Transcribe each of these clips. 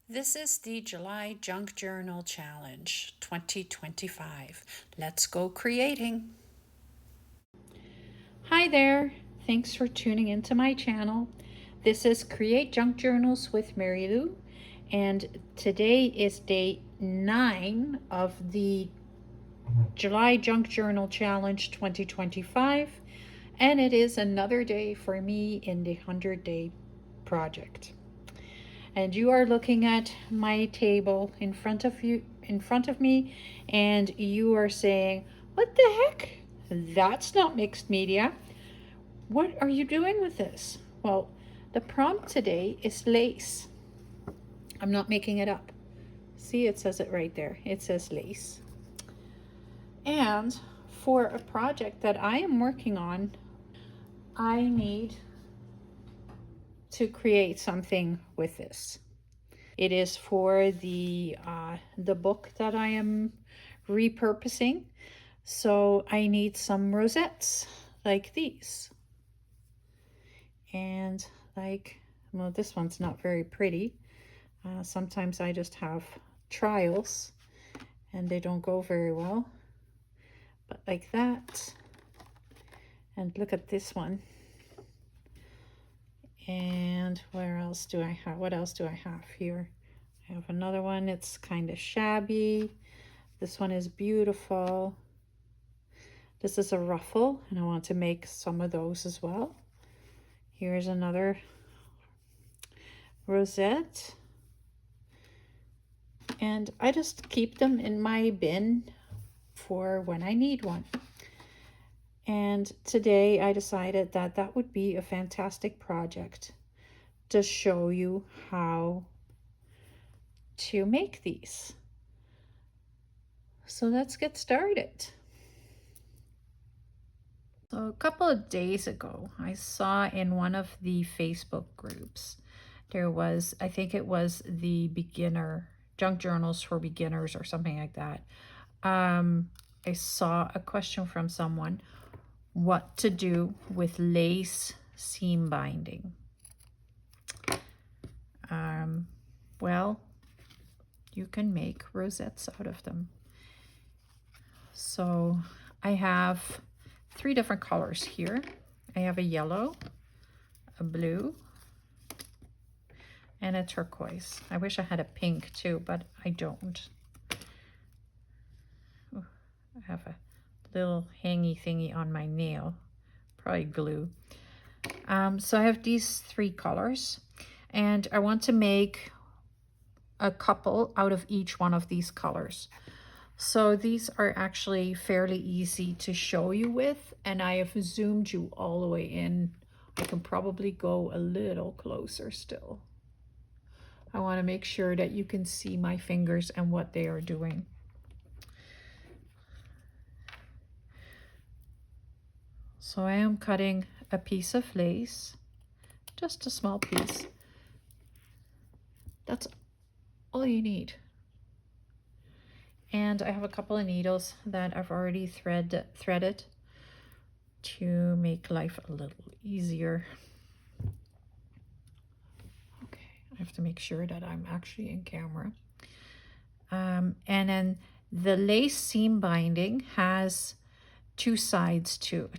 This is the July Junk Journal Challenge 2025. Let's go creating. Hi there. Thanks for tuning into my channel. This is Create Junk Journals with Mary Lou, and today is day 9 of the July Junk Journal Challenge 2025, and it is another day for me in the 100-day project. And you are looking at my table in front of me, and you are saying, what the heck? That's not mixed media. What are you doing with this? Well, the prompt today is lace. I'm not making it up. See, it says it right there. It says lace. And for a project that I am working on, I need to create something with this. It is for the book that I am repurposing. So I need some rosettes like these. And well, this one's not very pretty. Sometimes I just have trials and they don't go very well. But like that. And look at this one. And where else do I have? What else do I have here? I have another one. It's kind of shabby. This one is beautiful. This is a ruffle, and I want to make some of those as well. Here's another rosette. And I just keep them in my bin for when I need one. And today I decided that that would be a fantastic project to show you how to make these. So let's get started. So a couple of days ago, I saw in one of the Facebook groups, there was, I think it was the beginner, junk journals for beginners or something like that. I saw a question from someone, what to do with lace seam binding. Well, you can make rosettes out of them. So I have 3 different colors here. I have a yellow, a blue, and a turquoise. I wish I had a pink too, but I don't. Ooh, I have a little hangy thingy on my nail, probably glue. So I have these 3 colors, and I want to make a couple out of each one of these colors. So these are actually fairly easy to show you with, and I have zoomed you all the way in. I can probably go a little closer still. I want to make sure that you can see my fingers and what they are doing. So I am cutting a piece of lace, just a small piece. That's all you need. And I have a couple of needles that I've already threaded to make life a little easier. Okay, I have to make sure that I'm actually in camera. And then the lace seam binding has 2 sides to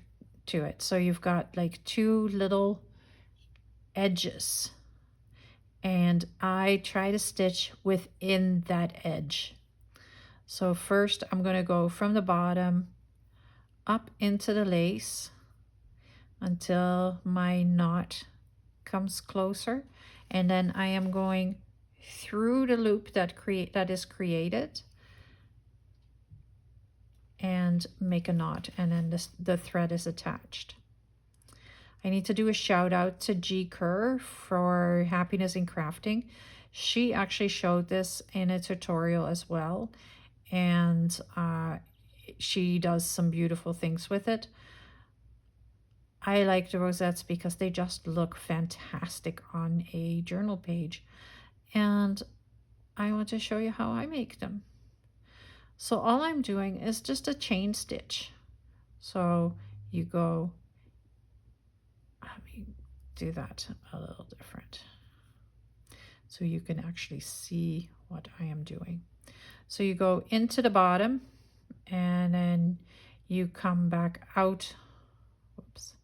it. So you've got like 2 little edges. And I try to stitch within that edge. So first I'm going to go from the bottom up into the lace until my knot comes closer, and then I am going through the loop that is created and make a knot, and then the thread is attached. I need to do a shout out to G Kerr for Happiness in Crafting. She actually showed this in a tutorial as well, and she does some beautiful things with it. I like the rosettes because they just look fantastic on a journal page, and I want to show you how I make them. So all I'm doing is just a chain stitch. So you go, let me do that a little different. so you can actually see what I am doing. So you go into the bottom and then you come back out, whoops,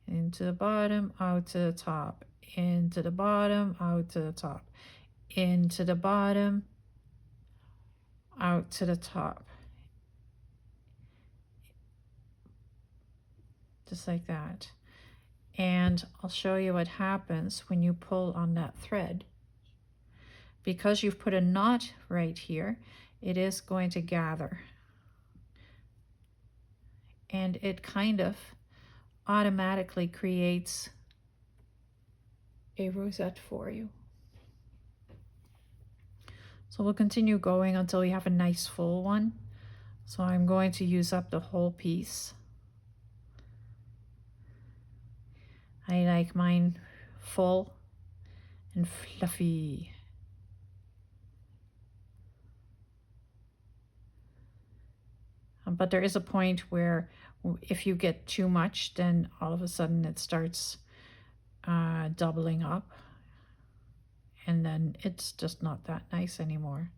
into the bottom, out to the top, into the bottom, out to the top, into the bottom, out to the top, just like that. And I'll show you what happens when you pull on that thread. Because you've put a knot right here, it is going to gather. And it kind of automatically creates a rosette for you. So we'll continue going until we have a nice full one. So I'm going to use up the whole piece. I like mine full and fluffy. But there is a point where if you get too much, then all of a sudden it starts doubling up. And then it's just not that nice anymore.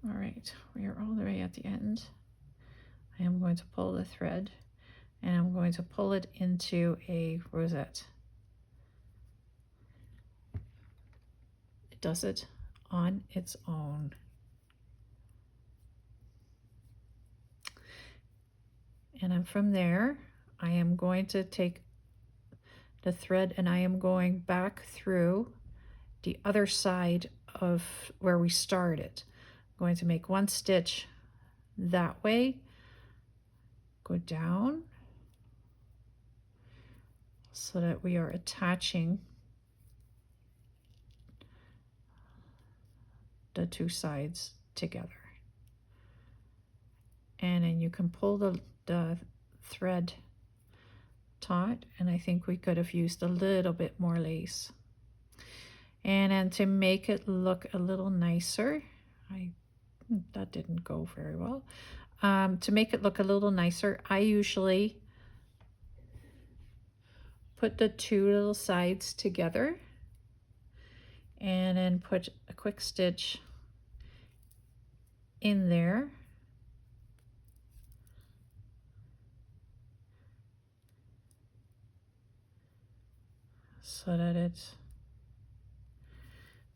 All right, we are all the way at the end. I am going to pull the thread and I'm going to pull it into a rosette. It does it on its own. And then from there, I am going to take the thread and I am going back through the other side of where we started. I'm going to make one stitch that way, go down so that we are attaching the two sides together. And then you can pull the thread taut, and I think we could have used a little bit more lace. And then to make it look a little nicer, that didn't go very well. To make it look a little nicer, I usually put the two little sides together and then put a quick stitch in there. So that it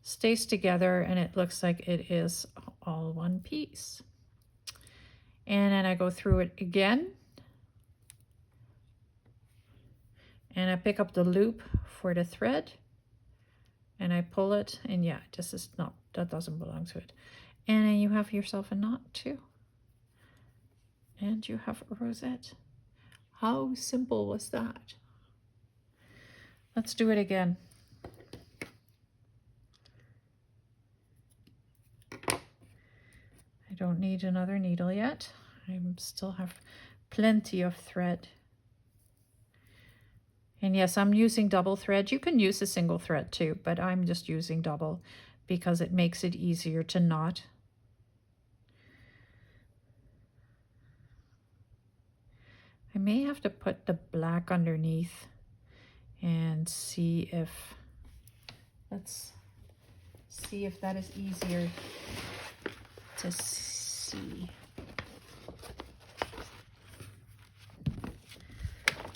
stays together and it looks like it is all one piece. And then I go through it again and I pick up the loop for the thread and I pull it, and yeah, this is not, that doesn't belong to it. And then you have yourself a knot too. And you have a rosette. How simple was that? Let's do it again. I don't need another needle yet. I still have plenty of thread. And yes, I'm using double thread. You can use a single thread too, but I'm just using double because it makes it easier to knot. I may have to put the black underneath and see if, let's see if that is easier to see.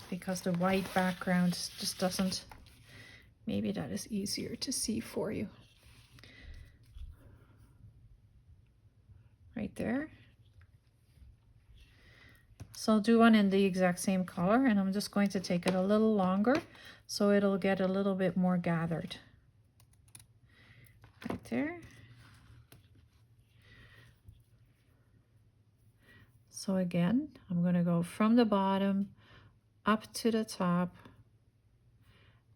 Because the white background just doesn't, maybe that is easier to see for you. Right there. So I'll do one in the exact same color, and I'm just going to take it a little longer so it'll get a little bit more gathered. Right there. So again, I'm going to go from the bottom up to the top.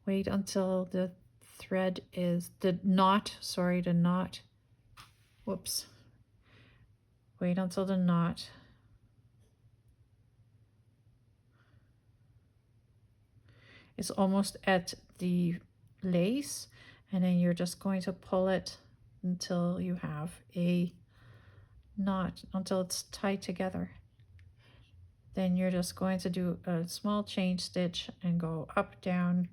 Wait until the thread is, the knot, whoops. Wait until the knot is almost at the lace, and then you're just going to pull it until you have a knot, until it's tied together. then you're just going to do a small chain stitch and go up, down,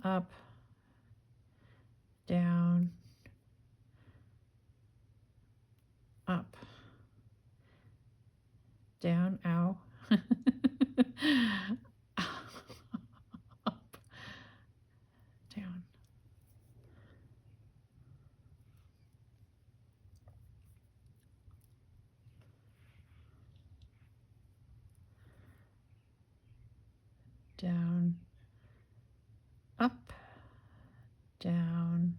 up, down, up, down, ow, up, down, down, up, down,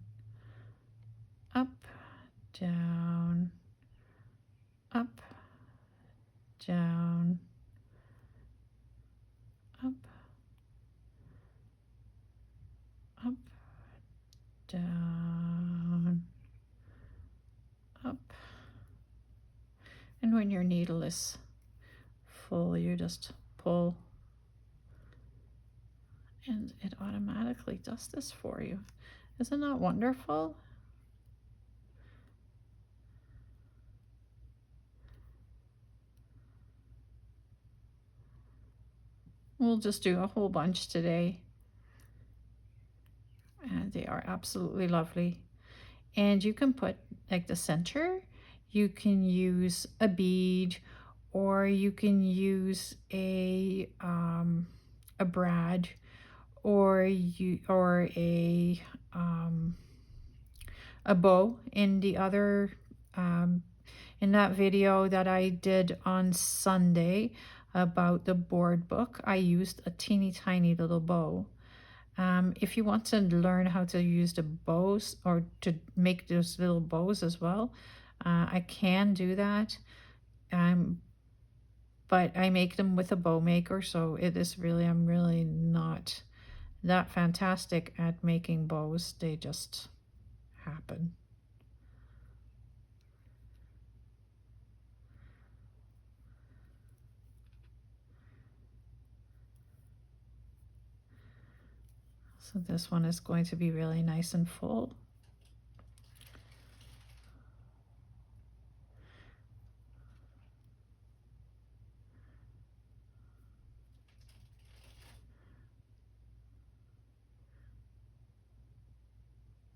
up, down, up, down, up, up, down, up. And when your needle is full, you just pull and it automatically does this for you. Isn't that wonderful? We'll just do a whole bunch today. And they are absolutely lovely. And you can put like the center, you can use a bead, or you can use a brad, or a bow. In the other in that video that I did on Sunday about the board book, I used a teeny tiny little bow. If you want to learn how to use the bows or to make those little bows as well, I can do that. But I make them with a bow maker, so I'm really not that fantastic at making bows. They just happen. So this one is going to be really nice and full.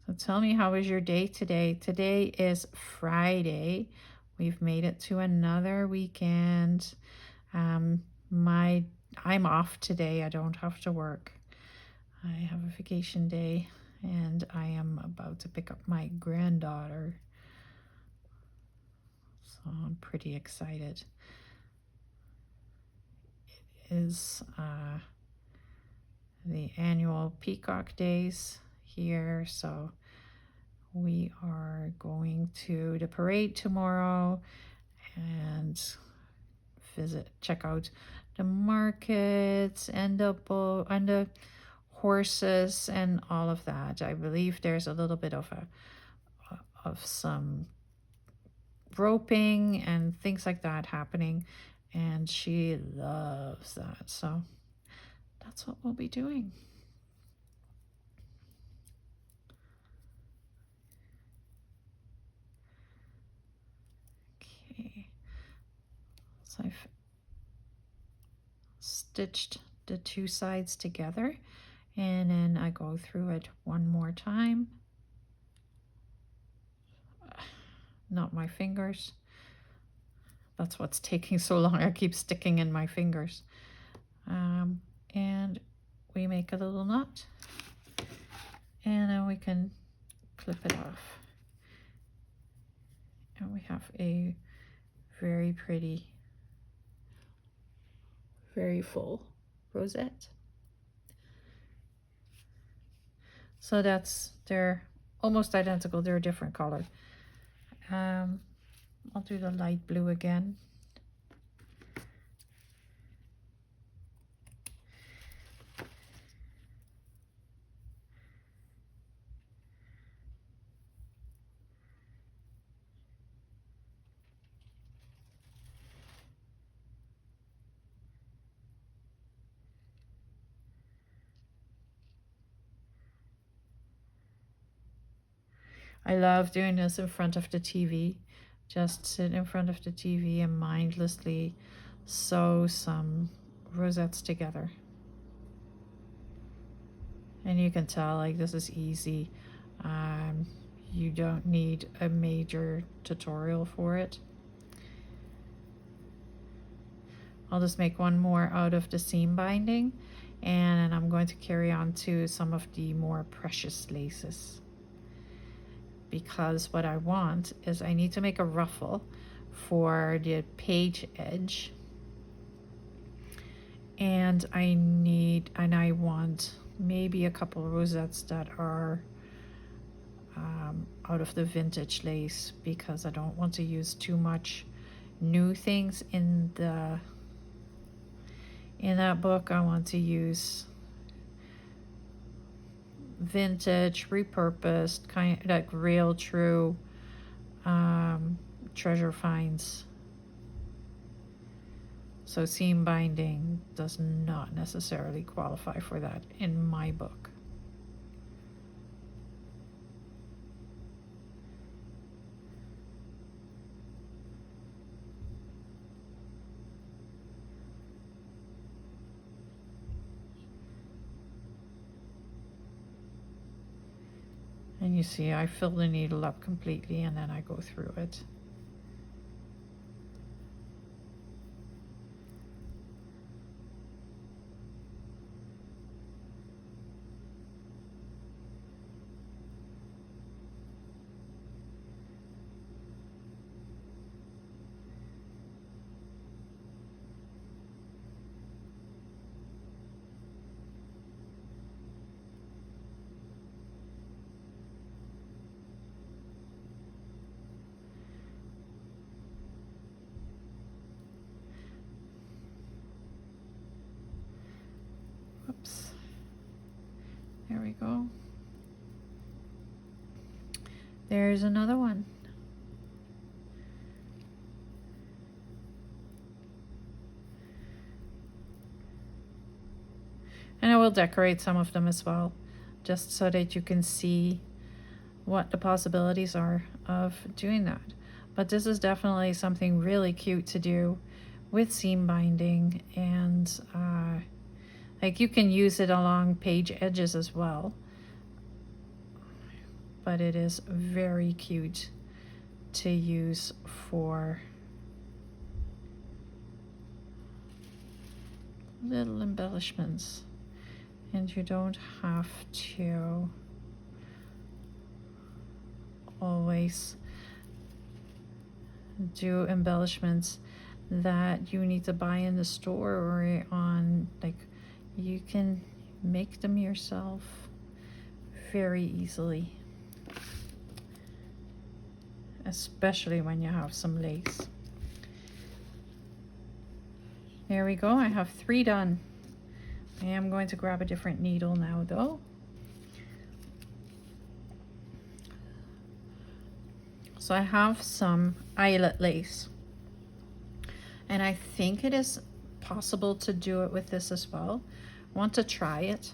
So tell me, how was your day today? Today is Friday. We've made it to another weekend. I'm off today. I don't have to work. I have a vacation day, and I am about to pick up my granddaughter. So I'm pretty excited. It is the annual Peacock Days here, so we are going to the parade tomorrow and check out the markets and the horses and all of that. I believe there's a little bit of some roping and things like that happening, and she loves that, so that's what we'll be doing. Okay, so I've stitched the two sides together, and then I go through it one more time. Not my fingers. That's what's taking so long. I keep sticking in my fingers. And we make a little knot, and then we can clip it off. And we have a very pretty, very full rosette. So they're almost identical. They're a different color. I'll do the light blue again. I love doing this in front of the TV. Just sit in front of the TV and mindlessly sew some rosettes together. And you can tell, like, this is easy. You don't need a major tutorial for it. I'll just make one more out of the seam binding, and I'm going to carry on to some of the more precious laces, because what I want is I need to make a ruffle for the page edge, and I want maybe a couple of rosettes that are out of the vintage lace, because I don't want to use too much new things in that book. I want to use vintage, repurposed, kind of like real true treasure finds. So seam binding does not necessarily qualify for that in my book. And you see, I fill the needle up completely and then I go through it. Whoops. There we go. There's another one. And I will decorate some of them as well, just so that you can see what the possibilities are of doing that. But this is definitely something really cute to do with seam binding, and like you can use it along page edges as well. But it is very cute to use for little embellishments. And you don't have to always do embellishments that you need to buy in the store or on, like, you can make them yourself very easily, especially when you have some lace. There we go. I have 3 done. I am going to grab a different needle now though. So I have some eyelet lace, and I think it is possible to do it with this as well. I want to try it,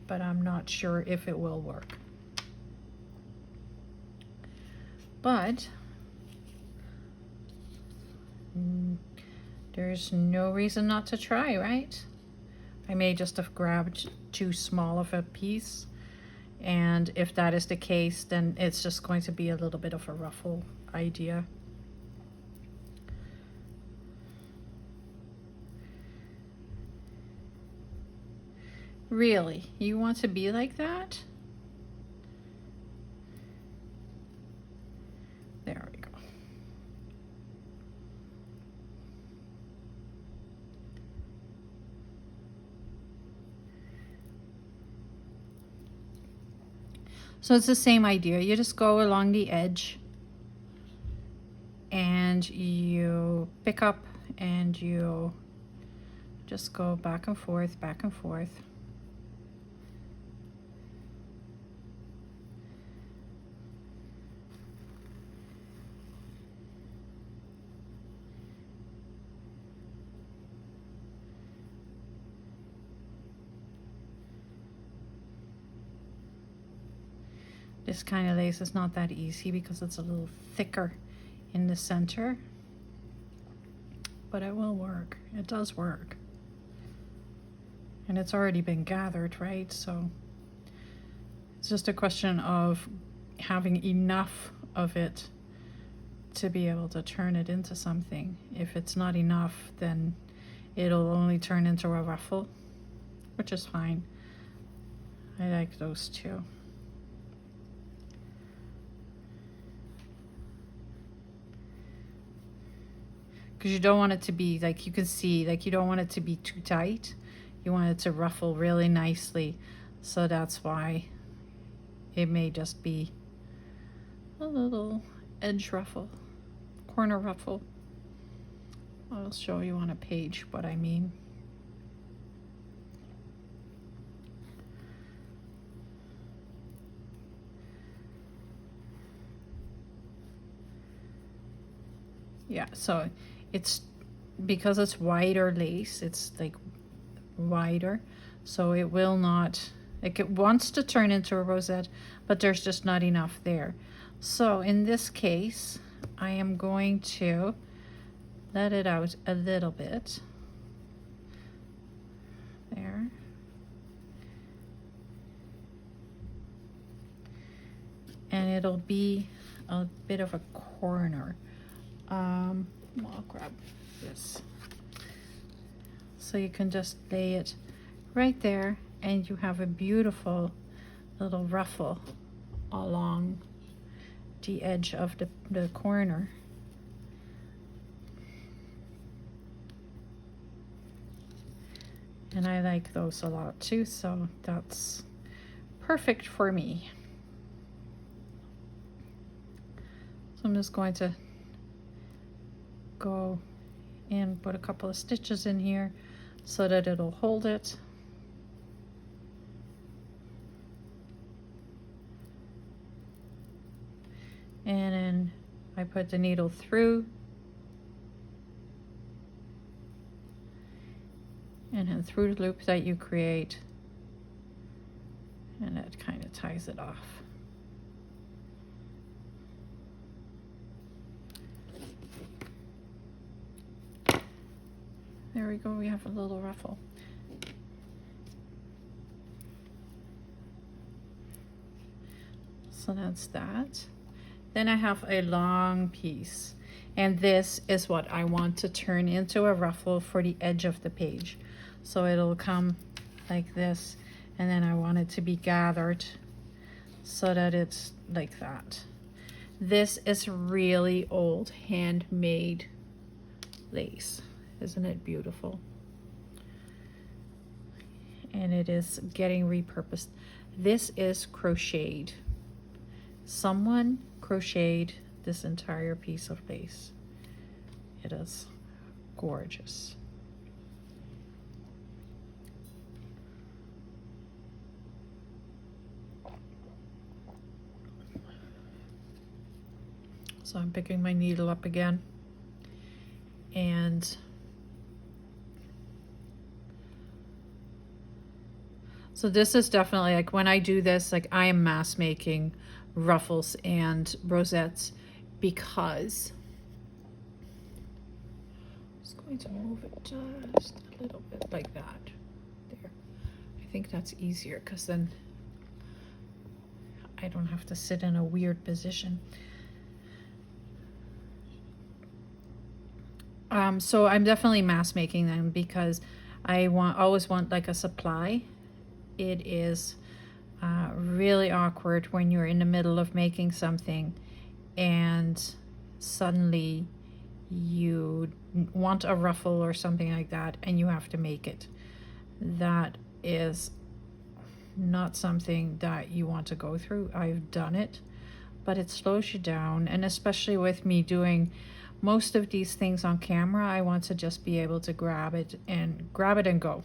but I'm not sure if it will work. But there's no reason not to try, right? I may just have grabbed too small of a piece, and if that is the case, then it's just going to be a little bit of a ruffle idea. Really? You want to be like that? There we go. So it's the same idea. You just go along the edge and you pick up and you just go back and forth, back and forth. This kind of lace is not that easy because it's a little thicker in the center, but it will work. It does work. And it's already been gathered, right? So it's just a question of having enough of it to be able to turn it into something. If it's not enough, then it'll only turn into a ruffle, which is fine. I like those too. Because you don't want it to be, like you can see, like you don't want it to be too tight. You want it to ruffle really nicely. So that's why it may just be a little edge ruffle, corner ruffle. I'll show you on a page what I mean. Yeah, so it's because it's wider lace, it's like wider, so it will not, like it wants to turn into a rosette, but there's just not enough there. So in this case, I am going to let it out a little bit. There. And it'll be a bit of a corner. I'll grab this. So you can just lay it right there and you have a beautiful little ruffle along the edge of the corner. And I like those a lot too, so that's perfect for me. So I'm just going to go and put a couple of stitches in here so that it'll hold it. And then I put the needle through and then through the loop that you create, and that kind of ties it off. There we go, we have a little ruffle. So that's that. Then I have a long piece, and this is what I want to turn into a ruffle for the edge of the page. So it'll come like this, and then I want it to be gathered so that it's like that. This is really old handmade lace. Isn't it beautiful? And it is getting repurposed. This is crocheted. Someone crocheted this entire piece of lace. It is gorgeous. So I'm picking my needle up again, and so this is definitely, like when I do this, like I am mass making ruffles and rosettes because I'm just going to move it just a little bit like that. There. I think that's easier because then I don't have to sit in a weird position. So I'm definitely mass making them because I always want like a supply. It is really awkward when you're in the middle of making something and suddenly you want a ruffle or something like that and you have to make it. That is not something that you want to go through. I've done it, but it slows you down, and especially with me doing most of these things on camera, I want to just be able to grab it and go,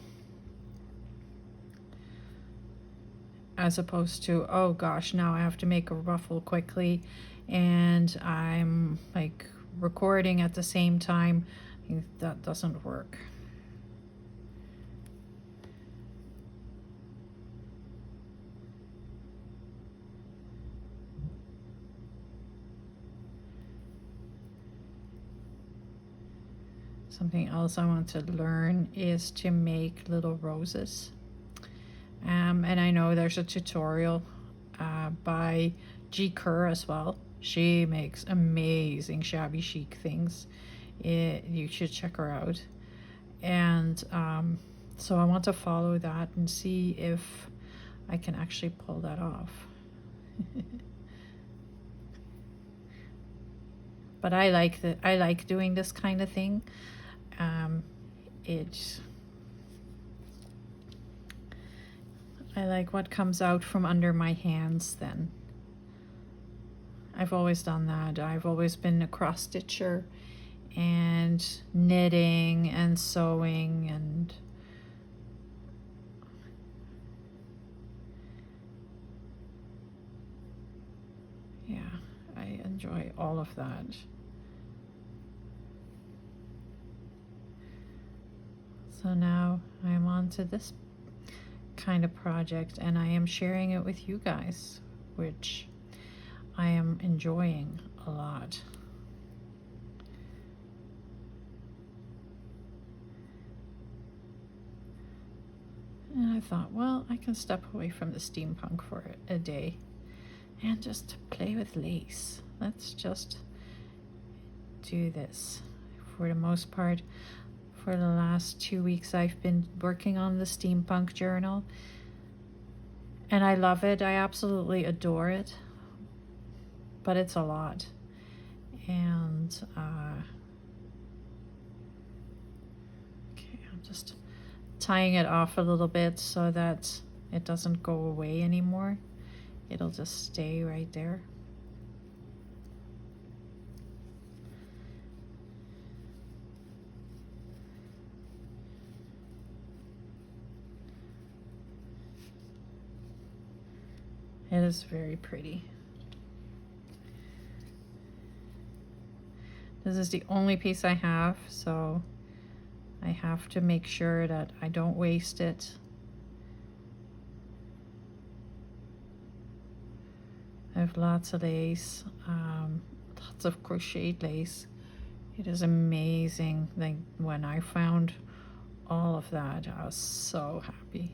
as opposed to, oh gosh, now I have to make a ruffle quickly and I'm like recording at the same time. That doesn't work. Something else I want to learn is to make little roses. And I know there's a tutorial by G. Kerr as well. She makes amazing shabby chic things. You should check her out. And so I want to follow that and see if I can actually pull that off. But I like doing this kind of thing. I like what comes out from under my hands then. I've always done that. I've always been a cross stitcher and knitting and sewing, and yeah, I enjoy all of that. So now I'm on to this kind of project, and I am sharing it with you guys, which I am enjoying a lot. And I thought, well, I can step away from the steampunk for a day and just play with lace. Let's just do this. For the most part, for the last 2 weeks, I've been working on the steampunk journal, and I love it. I absolutely adore it, but it's a lot. And okay, I'm just tying it off a little bit so that it doesn't go away anymore. It'll just stay right there. It is very pretty. This is the only piece I have, so I have to make sure that I don't waste it. I have lots of lace, lots of crocheted lace. It is amazing. Like, when I found all of that, I was so happy.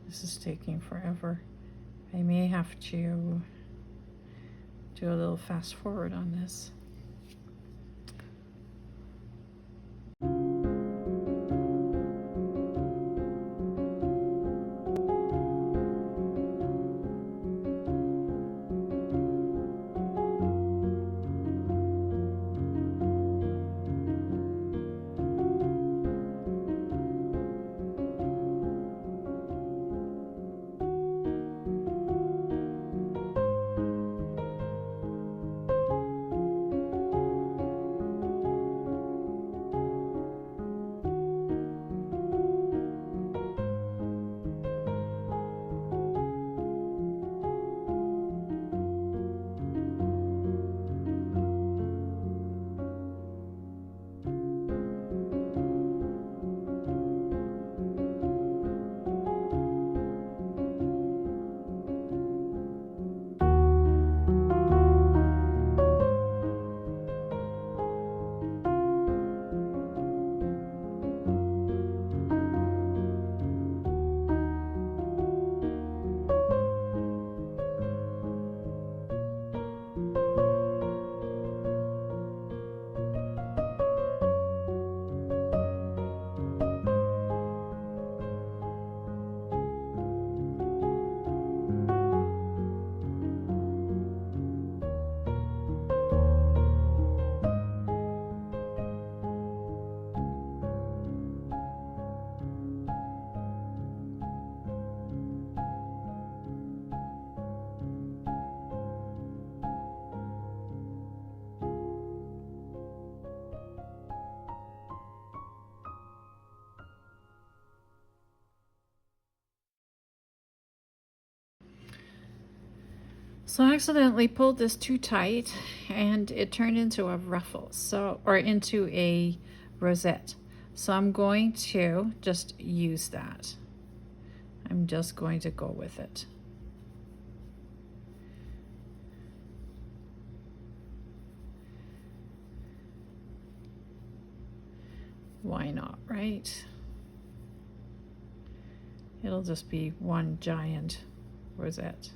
This is taking forever. I may have to do a little fast forward on this. So I accidentally pulled this too tight and it turned into a ruffle, or into a rosette. So I'm going to just use that. I'm just going to go with it. Why not, right? It'll just be one giant rosette.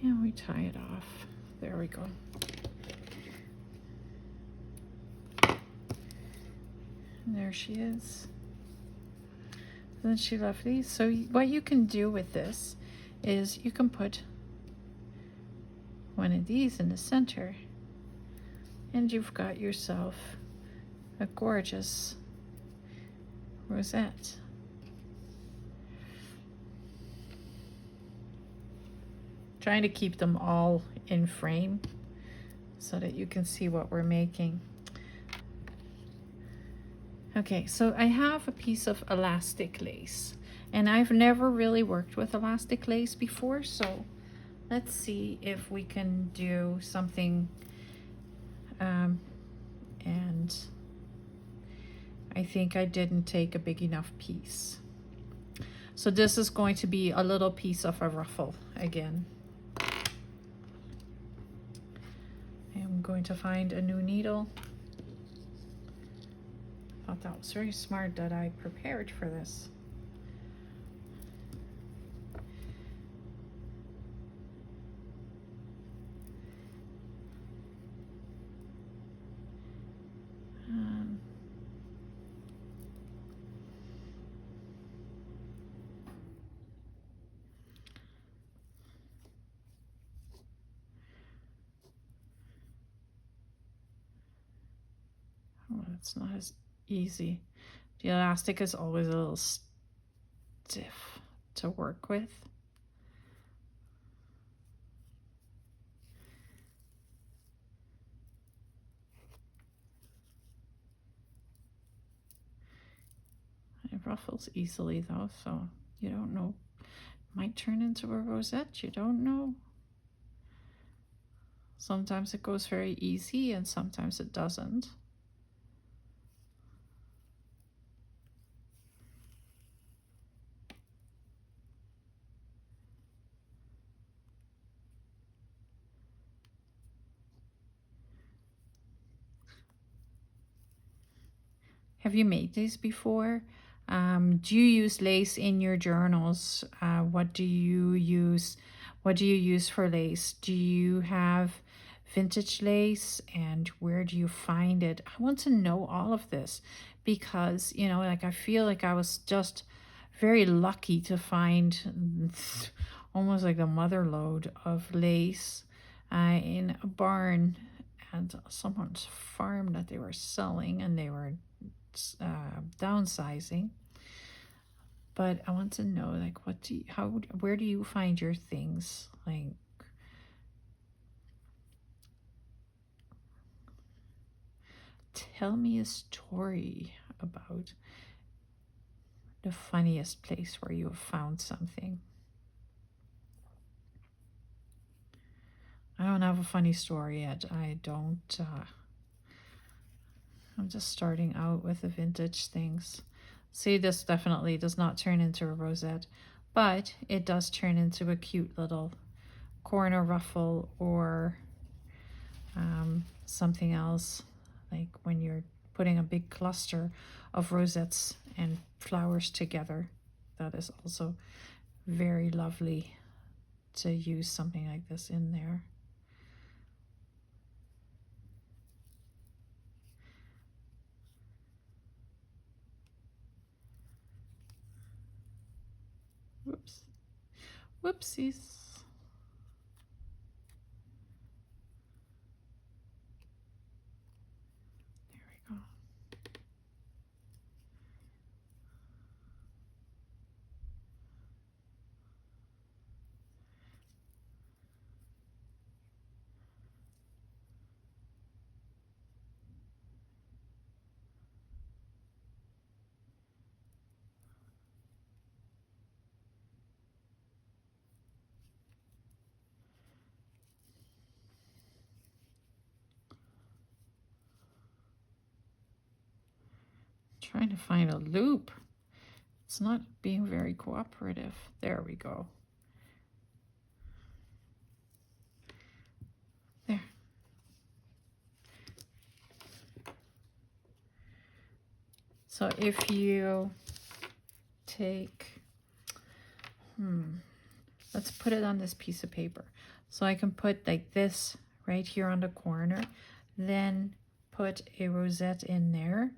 And we tie it off. There we go. And there she is. Isn't she lovely? So what you can do with this is you can put one of these in the center and you've got yourself a gorgeous rosette. Trying to keep them all in frame so that you can see what we're making. Okay, so I have a piece of elastic lace, and I've never really worked with elastic lace before, so let's see if we can do something. And I think I didn't take a big enough piece. So this is going to be a little piece of a ruffle again. I'm going to find a new needle. I thought that was very smart that I prepared for this. Oh, it's not as easy. The elastic is always a little stiff to work with. It ruffles easily though, so you don't know. Might turn into a rosette, you don't know. Sometimes it goes very easy and sometimes it doesn't. Have you made these before? Do you use lace in your journals? What do you use? What do you use for lace? Do you have vintage lace, and where do you find it? I want to know all of this because, you know, like I feel like I was just very lucky to find almost like a mother lode of lace in a barn at someone's farm that they were selling, and they were downsizing. But I want to know, like, where do you find your things? Like, tell me a story about the funniest place where you have found something. I don't have a funny story yet. I don't. I'm just starting out with the vintage things. See, this definitely does not turn into a rosette, but it does turn into a cute little corner ruffle or something else, like when you're putting a big cluster of rosettes and flowers together. That is also very lovely to use something like this in there. Whoops. Whoopsies. Trying to find a loop. It's not being very cooperative. There we go. There. So if you take, let's put it on this piece of paper. So I can put like this right here on the corner, then put a rosette in there.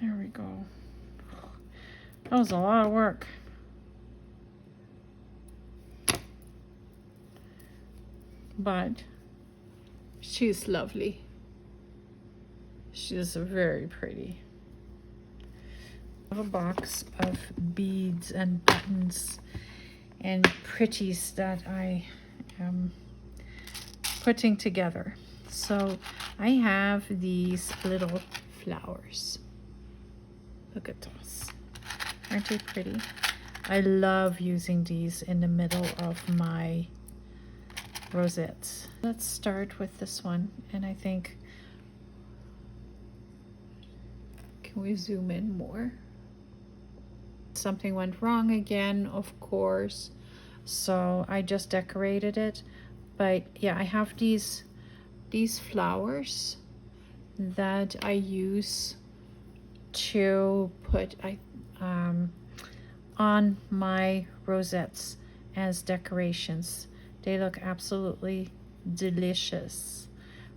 There we go. That was a lot of work. But she's lovely. She's very pretty. I have a box of beads and buttons and pretties that I am putting together. So I have these little flowers. Look at those. Aren't they pretty? I love using these in the middle of my rosettes. Let's start with this one, and I think, can we zoom in more? Something went wrong again, of course, so I just decorated it. But yeah, I have these flowers that I use to put on my rosettes as decorations. They look absolutely delicious.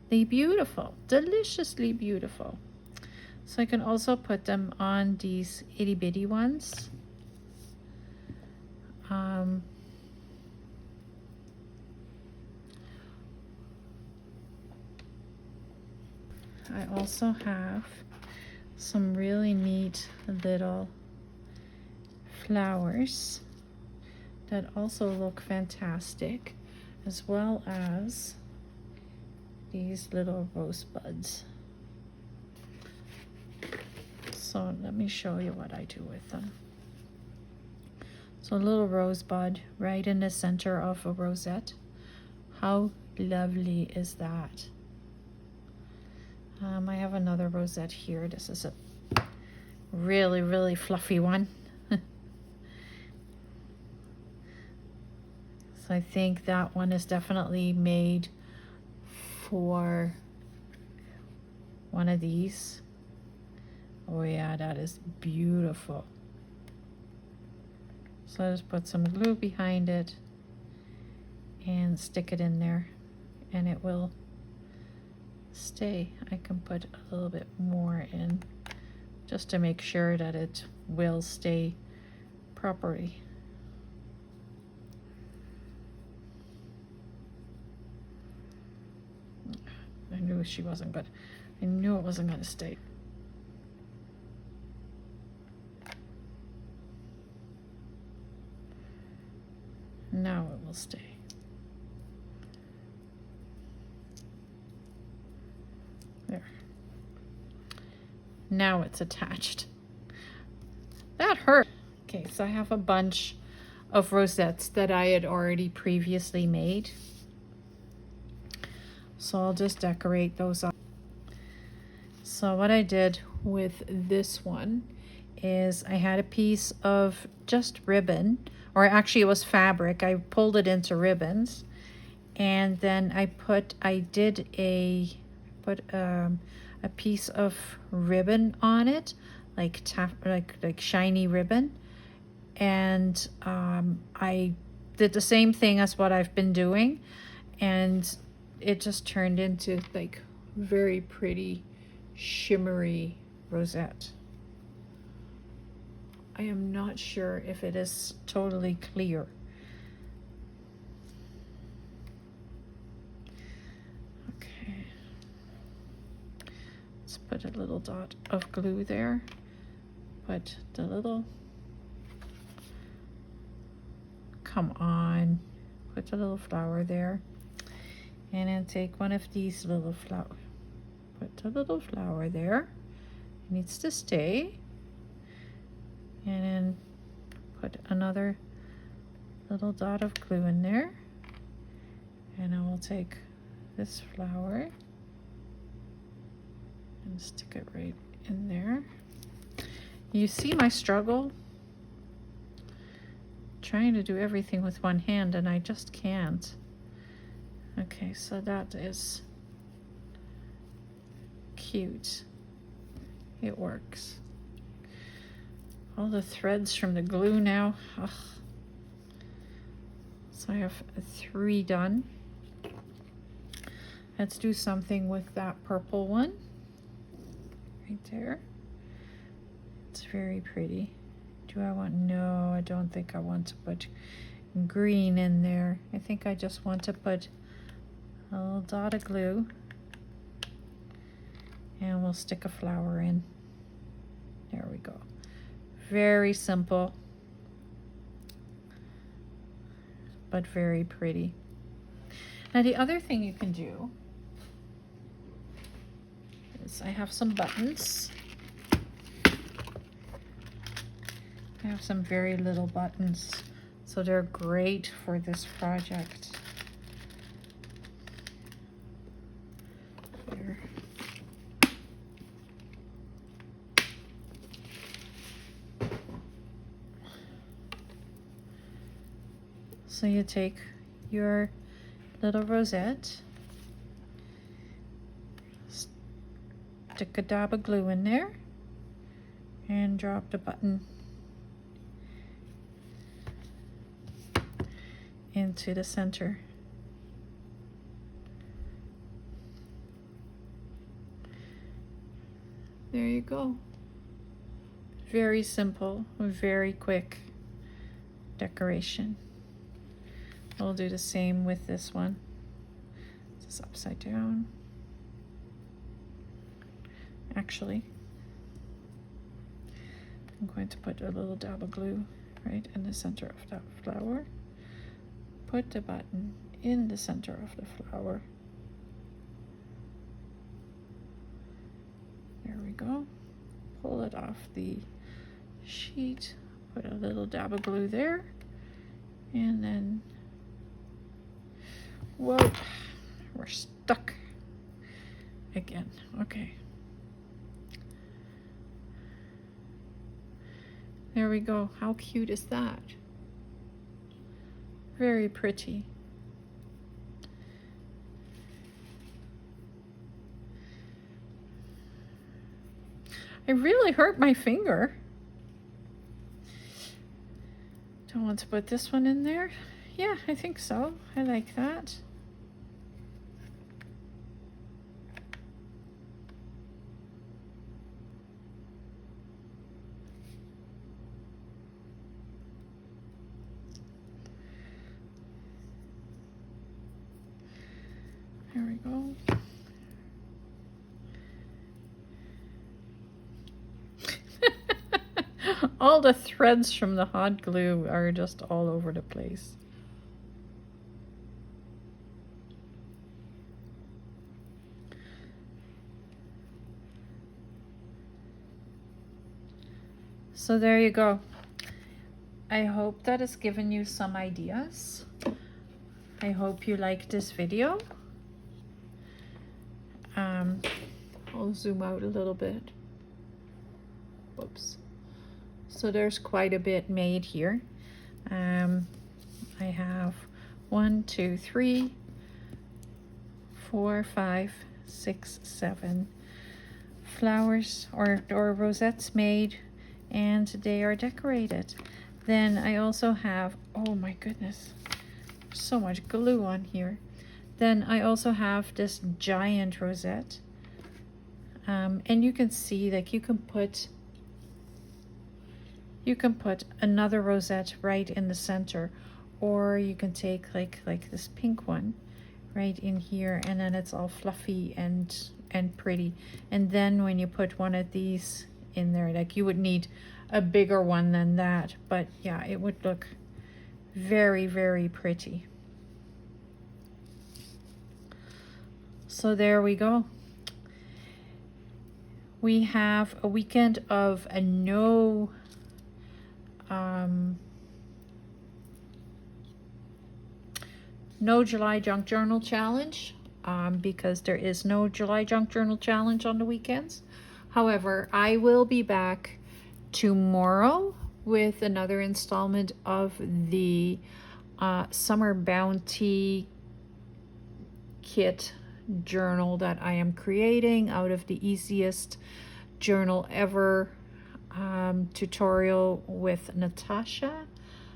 They're beautiful, deliciously beautiful. So I can also put them on these itty bitty ones. I also have some really neat little flowers that also look fantastic, as well as these little rosebuds. So let me show you what I do with them. So a little rosebud right in the center of a rosette. How lovely is that? I have another rosette here. This is a really, really fluffy one. So I think that one is definitely made for one of these. Oh yeah, that is beautiful. So I just put some glue behind it and stick it in there, and it will stay. I can put a little bit more in just to make sure that it will stay properly. I knew she wasn't good. I knew it wasn't going to stay. Now it will stay. There. Now it's attached. That hurt. Okay, so I have a bunch of rosettes that I had already previously made. So I'll just decorate those up. So what I did with this one is I had a piece of just ribbon, or actually it was fabric. I pulled it into ribbons, and then I put a piece of ribbon on it, like shiny ribbon, and I did the same thing as what I've been doing, and it just turned into like very pretty shimmery rosette. I am not sure if it is totally clear. put a little dot of glue there. Put the little, come on, put a little flower there. And then take one of these little flowers, put a little flower there. It needs to stay. And then put another little dot of glue in there. And I will take this flower and stick it right in there. You see my struggle? Trying to do everything with one hand and I just can't. Okay, so that is cute. It works. All the threads from the glue now. Ugh. So I have 3 done. Let's do something with that purple one. Right there. It's very pretty. Do I want, no, I don't think I want to put green in there. I think I just want to put a little dot of glue and we'll stick a flower in. There we go. Very simple, but very pretty. Now the other thing you can do is I have some buttons. I have some very little buttons, so they're great for this project. There. So you take your little rosette, stick a dab of glue in there, and drop the button into the center. There you go. Very simple, very quick decoration. We'll do the same with this one. This is upside down. Actually, I'm going to put a little dab of glue right in the center of that flower. Put the button in the center of the flower. There we go. Pull it off the sheet. Put a little dab of glue there. And then, whoa, we're stuck again. Okay. There we go. How cute is that? Very pretty. I really hurt my finger. Don't want to put this one in there. Yeah, I think so. I like that. There we go. All the threads from the hot glue are just all over the place. So there you go. I hope that has given you some ideas. I hope you liked this video. I'll zoom out a little bit. Whoops. So there's quite a bit made here. I have 1, 2, 3, 4, 5, 6, 7 flowers or rosettes made, and they are decorated. Then I also have, oh my goodness, so much glue on here. Then I also have this giant rosette, and you can see, like, you can put another rosette right in the center, or you can take like this pink one right in here, and then it's all fluffy and and pretty. And then when you put one of these in there, like you would need a bigger one than that, but yeah, it would look very, very pretty. So there we go. We have a weekend of a no July Junk Journal Challenge, because there is no July Junk Journal Challenge on the weekends. However, I will be back tomorrow with another installment of the Summer Bounty Kit journal that I am creating out of the easiest journal ever tutorial with Natasha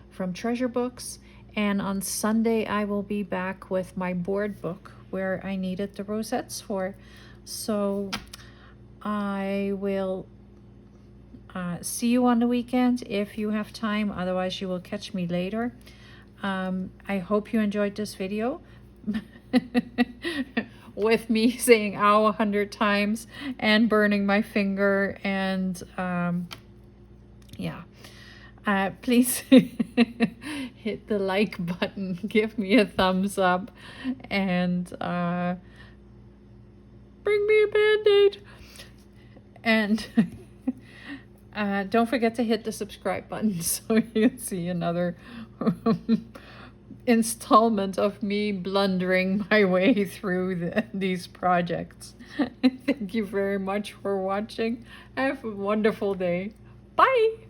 from Treasure Books. And on Sunday I will be back with my board book where I needed the rosettes for. So I will see you on the weekend if you have time, otherwise you will catch me later. I hope you enjoyed this video with me saying ow 100 times and burning my finger, and yeah, please hit the like button, give me a thumbs up, and bring me a band-aid, and don't forget to hit the subscribe button so you can see another installment of me blundering my way through these projects. Thank you very much for watching. Have a wonderful day. Bye.